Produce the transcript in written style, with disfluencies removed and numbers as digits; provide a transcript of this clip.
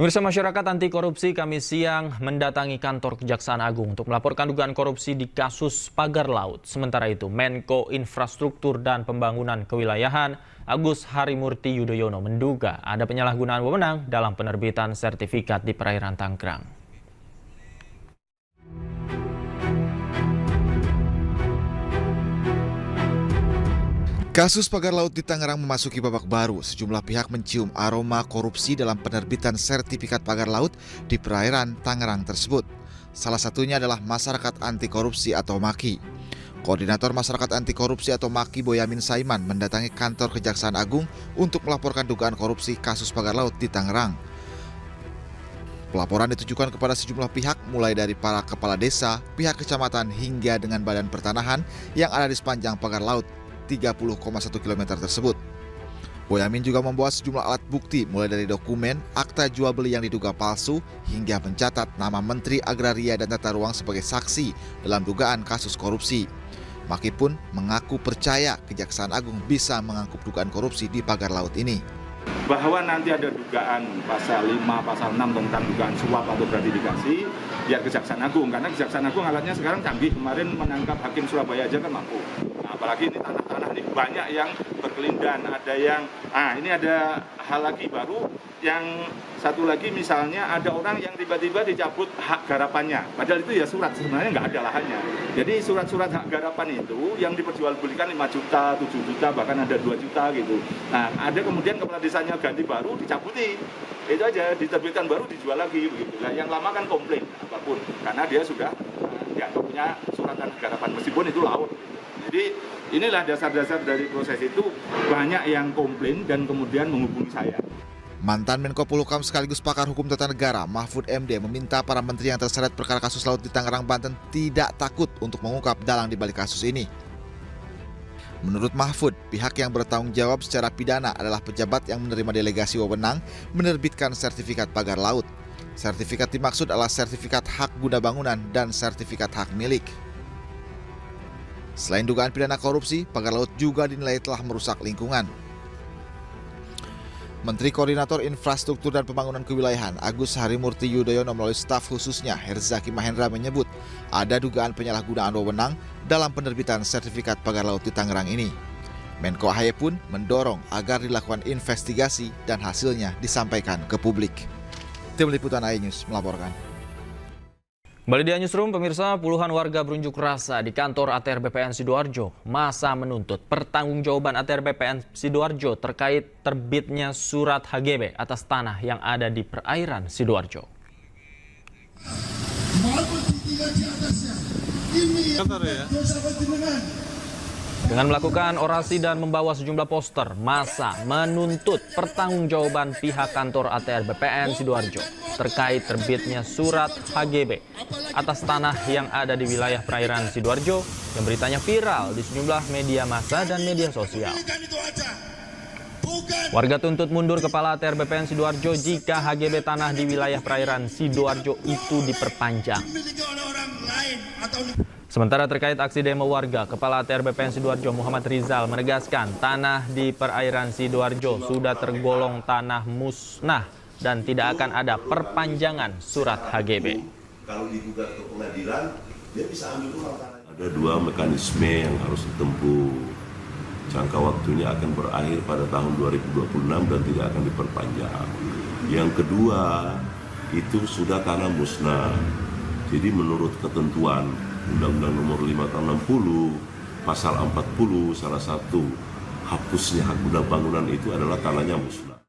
Pemirsa, masyarakat anti korupsi Kamis siang mendatangi kantor Kejaksaan Agung untuk melaporkan dugaan korupsi di kasus pagar laut. Sementara itu, Menko Infrastruktur dan Pembangunan Kewilayahan Agus Harimurti Yudhoyono menduga ada penyalahgunaan wewenang dalam penerbitan sertifikat di perairan Tangerang. Kasus pagar laut di Tangerang memasuki babak baru. Sejumlah pihak mencium aroma korupsi dalam penerbitan sertifikat pagar laut di perairan Tangerang tersebut. Salah satunya adalah Masyarakat Anti Korupsi atau MAKI. Koordinator Masyarakat Anti Korupsi atau MAKI Boyamin Saiman mendatangi kantor Kejaksaan Agung untuk melaporkan dugaan korupsi kasus pagar laut di Tangerang. Pelaporan ditujukan kepada sejumlah pihak, mulai dari para kepala desa, pihak kecamatan, hingga dengan badan pertanahan yang ada di sepanjang pagar laut 30,1 km tersebut. Boyamin juga membawa sejumlah alat bukti mulai dari dokumen, akta jual beli yang diduga palsu, hingga mencatat nama Menteri Agraria dan Tata Ruang sebagai saksi dalam dugaan kasus korupsi. Maki pun mengaku percaya Kejaksaan Agung bisa mengangkut dugaan korupsi di pagar laut ini. Bahwa nanti ada dugaan pasal 5, pasal 6 tentang dugaan suap atau gratifikasi, biar Kejaksaan Agung, karena Kejaksaan Agung alatnya sekarang canggih. Kemarin menangkap hakim Surabaya aja kan mampu. Nah, apalagi ini tanah-tanah ini banyak yang berkelindan, ada yang, ini ada hal lagi baru, yang satu lagi misalnya ada orang yang tiba-tiba dicabut hak garapannya, padahal itu ya surat, sebenarnya nggak ada lahannya. Jadi surat-surat hak garapan itu yang diperjualbelikan 5 juta, 7 juta, bahkan ada 2 juta gitu. Nah, ada kemudian kepala desanya ganti baru, dicabuti. Itu aja, diterbitkan baru, dijual lagi begitu. Nah, yang lama kan komplain apapun, karena dia sudah dianggap punya surat hak garapan, meskipun itu laut. Jadi inilah dasar-dasar dari proses itu, banyak yang komplain dan kemudian menghubungi saya. Mantan Menko Polhukam sekaligus pakar hukum tata negara Mahfud MD meminta para menteri yang terseret perkara kasus laut di Tangerang, Banten tidak takut untuk mengungkap dalang di balik kasus ini. Menurut Mahfud, pihak yang bertanggung jawab secara pidana adalah pejabat yang menerima delegasi wewenang menerbitkan sertifikat pagar laut. Sertifikat dimaksud adalah sertifikat hak guna bangunan dan sertifikat hak milik. Selain dugaan pidana korupsi, pagar laut juga dinilai telah merusak lingkungan. Menteri Koordinator Infrastruktur dan Pembangunan Kewilayahan Agus Harimurti Yudhoyono melalui staf khususnya Herzaki Mahendra menyebut ada dugaan penyalahgunaan wewenang dalam penerbitan sertifikat pagar laut di Tangerang ini. Menko AHY pun mendorong agar dilakukan investigasi dan hasilnya disampaikan ke publik. Tim Liputan AHY News melaporkan. Kembali di Newsroom, pemirsa, puluhan warga berunjuk rasa di kantor ATR BPN Sidoarjo. Masa menuntut pertanggungjawaban ATR BPN Sidoarjo terkait terbitnya surat HGB atas tanah yang ada di perairan Sidoarjo. Dengan melakukan orasi dan membawa sejumlah poster, masa menuntut pertanggungjawaban pihak kantor ATR BPN Sidoarjo terkait terbitnya surat HGB atas tanah yang ada di wilayah perairan Sidoarjo yang beritanya viral di sejumlah media massa dan media sosial. Warga tuntut mundur Kepala ATR BPN Sidoarjo jika HGB tanah di wilayah perairan Sidoarjo itu diperpanjang. Sementara terkait aksi demo warga, Kepala ATR BPN Sidoarjo Muhammad Rizal menegaskan tanah di perairan Sidoarjo sudah tergolong tanah musnah dan tidak akan ada perpanjangan surat HGB. Kalau digugat ke pengadilan, dia bisa ambil ulang tanah. Ada dua mekanisme yang harus ditempuh. Jangka waktunya akan berakhir pada tahun 2026 dan tidak akan diperpanjang. Yang kedua, itu sudah tanah musnah. Jadi menurut ketentuan Undang-Undang Nomor 5 Tahun 60, Pasal 40, salah satu hapusnya hak guna bangunan itu adalah tanahnya musnah.